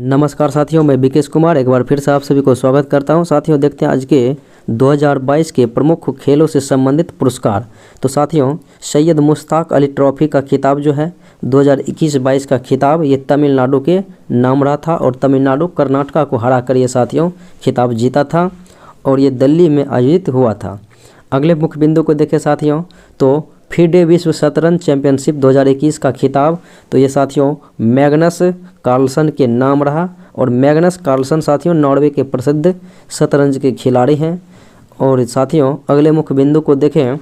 नमस्कार साथियों, मैं विकेश कुमार एक बार फिर से आप सभी को स्वागत करता हूं। साथियों देखते हैं आज के 2022 के प्रमुख खेलों से संबंधित पुरस्कार। तो साथियों सैयद मुश्ताक अली ट्रॉफी का खिताब जो है 2021-22 का खिताब ये तमिलनाडु के नाम रहा था और तमिलनाडु कर्नाटका को हरा कर ये साथियों खिताब जीता था और ये दिल्ली में आयोजित हुआ था। अगले मुख्य बिंदु को देखें साथियों तो FIDE विश्व शतरंज चैंपियनशिप 2021 का खिताब तो ये साथियों मैग्नस कार्लसन के नाम रहा और मैग्नस कार्लसन साथियों नॉर्वे के प्रसिद्ध शतरंज के खिलाड़ी हैं। और साथियों अगले मुख्य बिंदु को देखें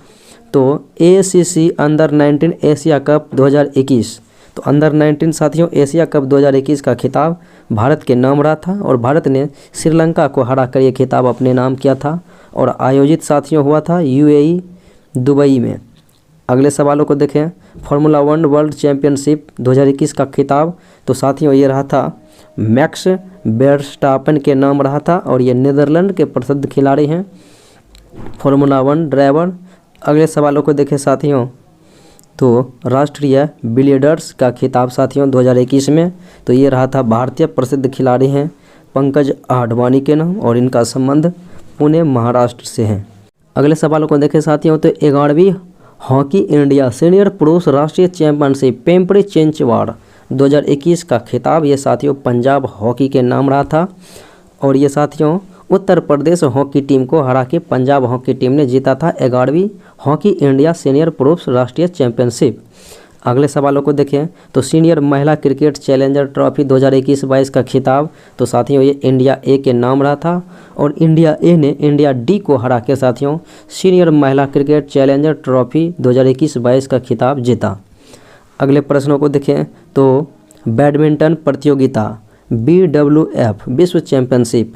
तो ACC अंडर 19 एशिया कप 2021 तो अंडर 19 साथियों एशिया कप 2021 का खिताब भारत के नाम रहा था और भारत ने श्रीलंका को हरा कर ये खिताब अपने नाम किया था और आयोजित साथियों हुआ था UAE दुबई में। अगले सवालों को देखें फार्मूला 1 वर्ल्ड चैंपियनशिप 2021 का खिताब तो साथियों ये रहा था मैक्स वेरस्टापेन के नाम रहा था और ये नीदरलैंड के प्रसिद्ध खिलाड़ी हैं फार्मूला 1 ड्राइवर। अगले सवालों को देखें साथियों तो राष्ट्रीय बिलियर्ड्स का खिताब साथियों 2021 में तो ये रहा था भारतीय प्रसिद्ध खिलाड़ी हैं पंकज आडवाणी के नाम और इनका संबंध पुणे महाराष्ट्र से है। अगले सवालों को देखें साथियों तो 11वीं हॉकी इंडिया सीनियर पुरुष राष्ट्रीय चैंपियनशिप पेम्परी चिंचवाड़ 2021 का खिताब ये साथियों पंजाब हॉकी के नाम रहा था और ये साथियों उत्तर प्रदेश हॉकी टीम को हरा के पंजाब हॉकी टीम ने जीता था 11वीं हॉकी इंडिया सीनियर पुरुष राष्ट्रीय चैंपियनशिप। अगले सवालों को देखें तो सीनियर महिला क्रिकेट चैलेंजर ट्रॉफी 2021-22 का खिताब तो साथियों ये इंडिया ए के नाम रहा था और इंडिया ए ने इंडिया डी को हरा के साथियों सीनियर महिला क्रिकेट चैलेंजर ट्रॉफी 2021-22 का खिताब जीता। अगले प्रश्नों को देखें तो बैडमिंटन प्रतियोगिता BWF विश्व चैंपियनशिप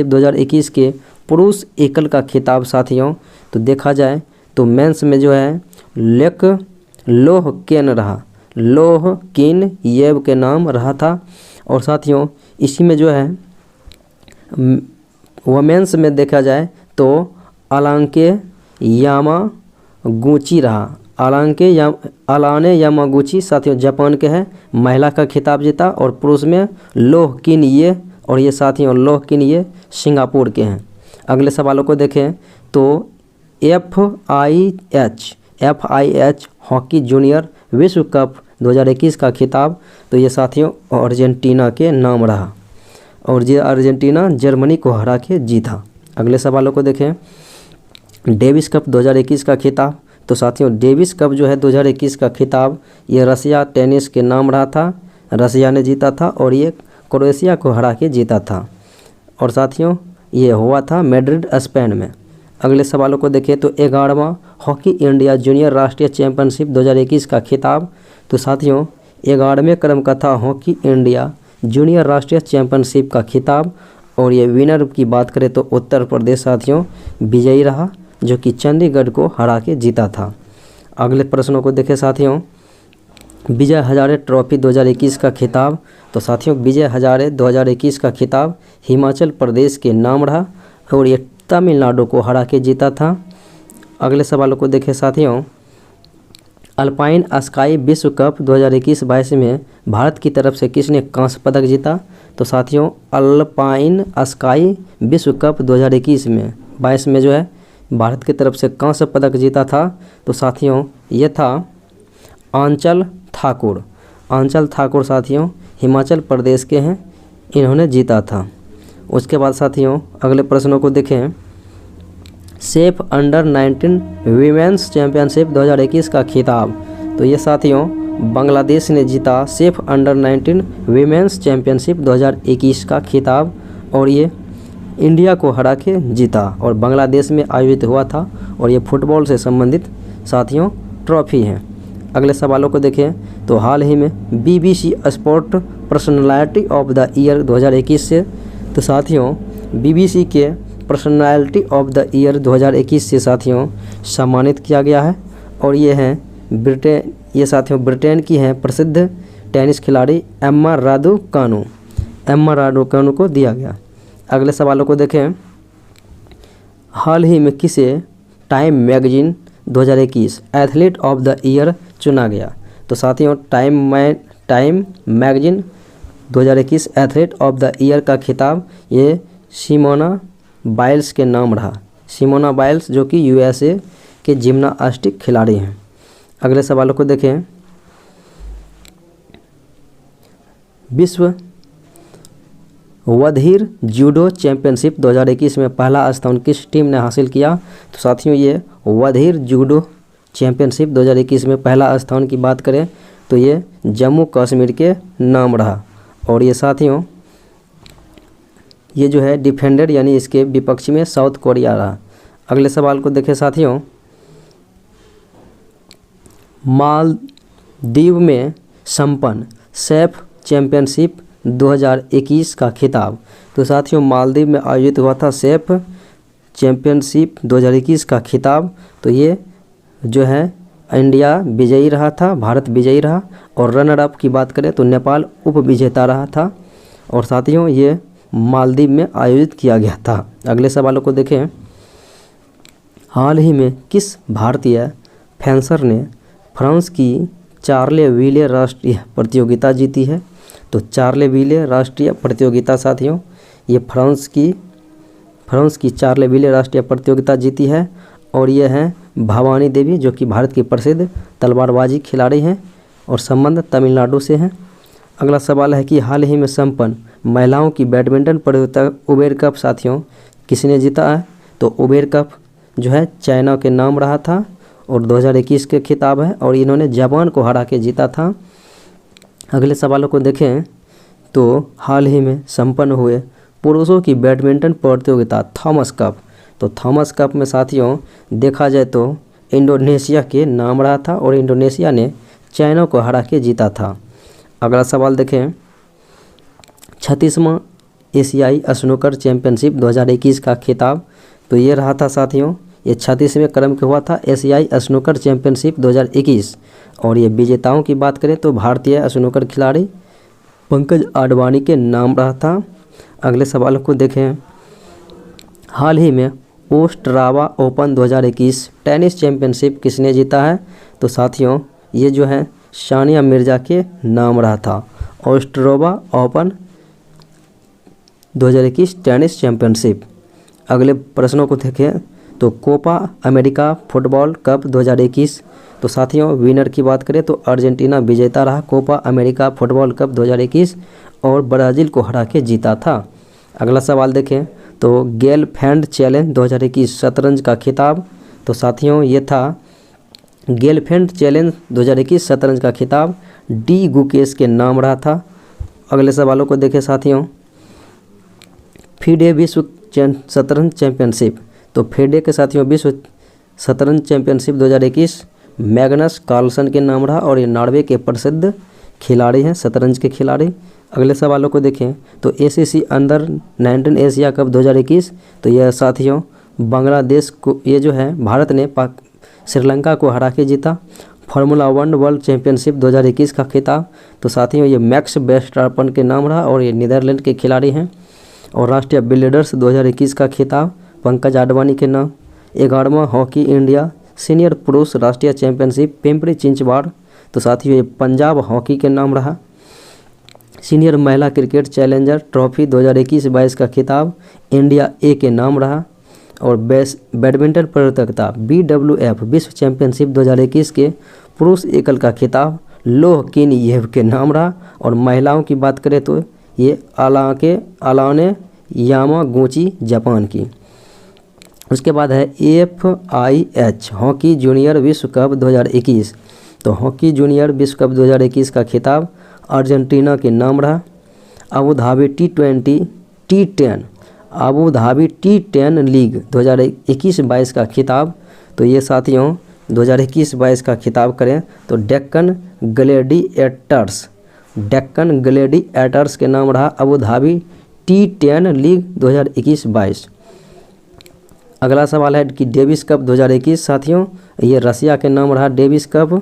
2021 के पुरुष एकल का खिताब साथियों तो देखा जाए तो मेंस में जो है लोह किन येव के नाम रहा था और साथियों इसी में जो है वुमेन्स में देखा जाए तो अलांके यामागुची रहा। अलाने यामागुची साथियों जापान के हैं महिला का खिताब जीता और पुरुष में लोह किन ये और ये साथियों लोह किन ये सिंगापुर के हैं। अगले सवालों को देखें तो FIH हॉकी जूनियर विश्व कप 2021 का खिताब तो ये साथियों अर्जेंटीना के नाम रहा और ये अर्जेंटीना जर्मनी को हरा के जीता। अगले सवालों को देखें डेविस कप 2021 का खिताब तो साथियों डेविस कप जो है 2021 का खिताब ये रसिया टेनिस के नाम रहा था, रसिया ने जीता था और ये क्रोएशिया को हरा के जीता था और साथियों ये हुआ था मैड्रिड स्पेन में। अगले सवालों को देखें तो 11वां हॉकी इंडिया जूनियर राष्ट्रीय चैंपियनशिप 2021 का खिताब तो साथियों 11वें क्रम का था हॉकी इंडिया जूनियर राष्ट्रीय चैंपियनशिप का खिताब और ये विनर की बात करें तो उत्तर प्रदेश साथियों विजयी रहा जो कि चंडीगढ़ को हरा के जीता था। अगले प्रश्नों को देखें साथियों विजय हजारे ट्रॉफी 2021 का खिताब तो साथियों विजय हजारे 2021 का खिताब हिमाचल प्रदेश के नाम रहा और ये तमिलनाडु को हरा के जीता था। अगले सवालों को देखें साथियों अल्पाइन स्काई विश्व कप 2021-22 में भारत की तरफ से किसने कांस्य पदक जीता तो साथियों अल्पाइन स्काई विश्व कप 2021-22 में जो है भारत की तरफ से कांस्य पदक जीता था तो साथियों ये था आंचल ठाकुर साथियों हिमाचल प्रदेश के हैं, इन्होंने जीता था। उसके बाद साथियों अगले प्रश्नों को देखें सेफ अंडर 19 वीमेंस चैंपियनशिप 2021 का खिताब तो ये साथियों बांग्लादेश ने जीता सेफ अंडर 19 वीमेंस चैंपियनशिप 2021 का खिताब और ये इंडिया को हरा के जीता और बांग्लादेश में आयोजित हुआ था और ये फुटबॉल से संबंधित साथियों ट्रॉफी है। अगले सवालों को देखें तो हाल ही में BBC sport personality of the year 2021 से तो साथियों BBC के पर्सनालिटी ऑफ द ईयर 2021 से साथियों सम्मानित किया गया है और ये हैं ब्रिटेन की हैं प्रसिद्ध टेनिस खिलाड़ी एम्मा राडुकानु को दिया गया। अगले सवालों को देखें हाल ही में किसे time magazine 2021 athlete of the year चुना गया। तो साथियों time magazine 2021 athlete of the year का खिताब ये सिमोना बाइल्स के नाम रहा। सिमोना बाइल्स जो कि यूएसए के जिम्नास्टिक खिलाड़ी हैं। अगले सवालों को देखें। विश्व वधीर जूडो चैंपियनशिप 2021 में पहला स्थान किस टीम ने हासिल किया? तो साथियों ये वधीर जूडो चैंपियनशिप 2021 में पहला स्थान की बात करें तो ये जम्मू कश्मीर के नाम रहा। और ये साथियों ये जो है डिफेंडर यानी इसके विपक्ष में साउथ कोरिया रहा। अगले सवाल को देखें साथियों। मालदीव में संपन्न सैफ चैंपियनशिप 2021 का खिताब। तो साथियों मालदीव में आयोजित हुआ था सैफ चैंपियनशिप 2021 का खिताब। तो ये जो है इंडिया विजयी रहा था, भारत विजयी रहा। और रनर अप की बात करें तो नेपाल उप विजेता रहा था। और साथियों ये मालदीव में आयोजित किया गया था। अगले सवालों को देखें। हाल ही में किस भारतीय फेंसर ने फ्रांस की चार्लेविले राष्ट्रीय प्रतियोगिता जीती है? तो चार्लेविले राष्ट्रीय प्रतियोगिता साथियों ये फ्रांस की चार्लेविले राष्ट्रीय प्रतियोगिता जीती है। और ये हैं भवानी देवी जो कि भारत की प्रसिद्ध तलवारबाजी खिलाड़ी हैं और संबंध तमिलनाडु से हैं। अगला सवाल है कि हाल ही में संपन्न महिलाओं की बैडमिंटन प्रतियोगिता उबेर कप साथियों किसने जीता है? तो उबेर कप जो है चाइना के नाम रहा था और 2021 के खिताब है और इन्होंने जापान को हरा के जीता था। अगले सवालों को देखें तो हाल ही में संपन्न हुए पुरुषों की बैडमिंटन प्रतियोगिता थॉमस कप। तो थॉमस कप में साथियों देखा जाए तो इंडोनेशिया के नाम रहा था और इंडोनेशिया ने चाइना को हरा के जीता था। अगला सवाल देखें। 36वां एशियाई स्नूकर चैंपियनशिप 2021 का खिताब तो ये रहा था साथियों ये 36वें क्रम के हुआ था एशियाई स्नूकर चैंपियनशिप 2021। और ये विजेताओं की बात करें तो भारतीय स्नूकर खिलाड़ी पंकज आडवाणी के नाम रहा था। अगले सवालों को देखें। हाल ही में ओस्ट्रावा ओपन 2021 टेनिस चैंपियनशिप किसने जीता है? तो साथियों ये जो है सानिया मिर्जा के नाम रहा था। Ostrava open 2021 tennis championship. अगले प्रश्नों को देखें तो कोपा अमेरिका फुटबॉल कप 2021। तो साथियों विनर की बात करें तो अर्जेंटीना विजेता रहा कोपा अमेरिका फुटबॉल कप 2021 और ब्राज़ील को हरा के जीता था। अगला सवाल देखें तो गेलफैंड चैलेंज 2021 शतरंज का खिताब। तो साथियों ये था गेलफैंड चैलेंज 2021 शतरंज का खिताब डी गुकेश के नाम रहा था। अगले सवालों को देखें साथियों। फीडे विश्व शतरंज चैंपियनशिप। तो फेडे के साथियों विश्व शतरंज चैंपियनशिप 2021 मैग्नस कार्लसन के नाम रहा और ये नॉर्वे के प्रसिद्ध खिलाड़ी हैं शतरंज के खिलाड़ी। अगले सवालों को देखें तो एसीसी अंडर 19 एशिया कप 2021। तो यह साथियों बांग्लादेश को ये जो है भारत ने श्रीलंका को हरा के जीता। फार्मूला 1 वर्ल्ड चैंपियनशिप 2021 का खिताब। तो साथियों ये मैक्स वेस्टरपन के नाम रहा और ये नीदरलैंड के खिलाड़ी हैं। और राष्ट्रीय बिल्डर्स 2021 का खिताब पंकज आडवाणी के नाम। 11वां हॉकी इंडिया सीनियर पुरुष राष्ट्रीय चैंपियनशिप पिंपरी चिंचवाड़। तो साथियों ये पंजाब हॉकी के नाम रहा। सीनियर महिला क्रिकेट चैलेंजर ट्रॉफी 2021-22 का खिताब इंडिया ए के नाम रहा। और बैडमिंटन प्रतियोगिता BWF विश्व चैंपियनशिप 2021 के पुरुष एकल का खिताब लोह किनयेव के नाम रहा। और महिलाओं की बात करें तो ये अलाने यामागुची जापान की। उसके बाद है FIH हॉकी जूनियर विश्व कप 2021। तो हॉकी जूनियर विश्व कप 2021 का खिताब अर्जेंटीना के नाम रहा। Abu Dhabi T10 Abu Dhabi T10 league 2021-22 का खिताब। तो ये साथियों 2021-22 का खिताब करें तो डेक्कन ग्लैडिएटर्स के नाम रहा अबू धाबी T10 लीग 2021-22। अगला सवाल है कि डेविस कप 2021 साथियों ये रसिया के नाम रहा डेविस कप।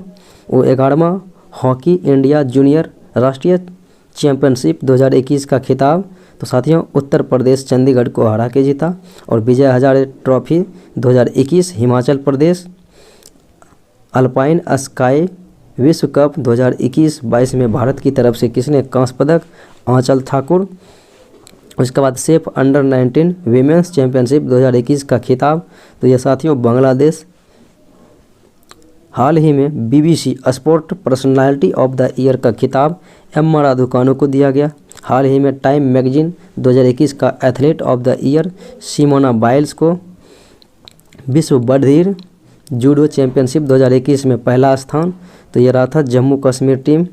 वो 11वां हॉकी इंडिया जूनियर राष्ट्रीय चैंपियनशिप 2021 का खिताब। तो साथियों उत्तर प्रदेश चंडीगढ़ को हरा के जीता। और Vijay Hazare trophy 2021 Himachal Pradesh. Alpine sky विश्व कप 2021-22 में भारत की तरफ से किसने कांस्य पदक? आंचल ठाकुर। उसके बाद सेफ अंडर 19 वीमेंस चैंपियनशिप 2021 का खिताब, तो ये साथियों बांग्लादेश। हाल ही में BBC sport personality of the year का खिताब एम्मा रादुकानु को दिया गया। हाल ही में टाइम मैगजीन 2021 का athlete of the year Simona Biles को। विश्व बधिर जूडो चैंपियनशिप 2021 में पहला स्थान, तो ये रहा था जम्मू कश्मीर टीम।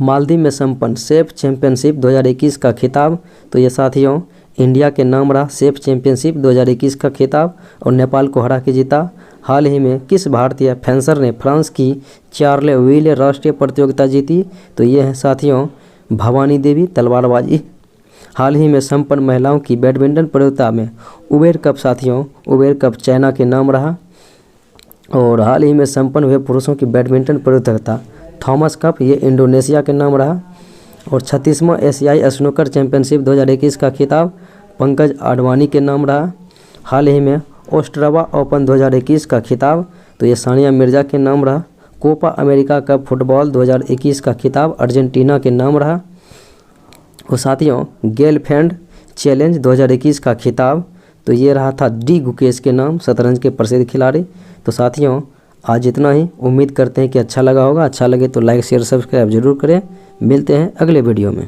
मालदीव में संपन्न सेफ चैंपियनशिप 2021 का खिताब, तो ये साथियों इंडिया के नाम रहा सेफ चैंपियनशिप 2021 का खिताब और नेपाल को हरा के जीता। हाल ही में किस भारतीय फेंसर ने फ्रांस की चार्ले व्हीले राष्ट्रीय प्रतियोगिता जीती? तो ये है साथियों भवानी देवी तलवारबाजी। हाल ही में संपन्न महिलाओं की बैडमिंटन प्रतियोगिता में उबेर कप साथियों उबेर कप चाइना के नाम रहा। और हाल ही में संपन्न हुए पुरुषों की बैडमिंटन प्रतियोगिता थॉमस कप, ये इंडोनेशिया के नाम रहा। और 36वां एशियाई स्नूकर चैंपियनशिप 2021 का खिताब पंकज आडवाणी के नाम रहा। हाल ही में ऑस्ट्रेवा ओपन 2021 का खिताब, तो ये सानिया मिर्जा के नाम रहा। कोपा अमेरिका कप फुटबॉल 2021 का खिताब अर्जेंटीना के नाम रहा। और साथियों गेलफैंड चैलेंज 2021 का खिताब, तो ये रहा था डी गुकेश के नाम, शतरंज के प्रसिद्ध खिलाड़ी। तो साथियों आज इतना ही, उम्मीद करते हैं कि अच्छा लगा होगा। अच्छा लगे तो लाइक शेयर सब्सक्राइब जरूर करें। मिलते हैं अगले वीडियो में।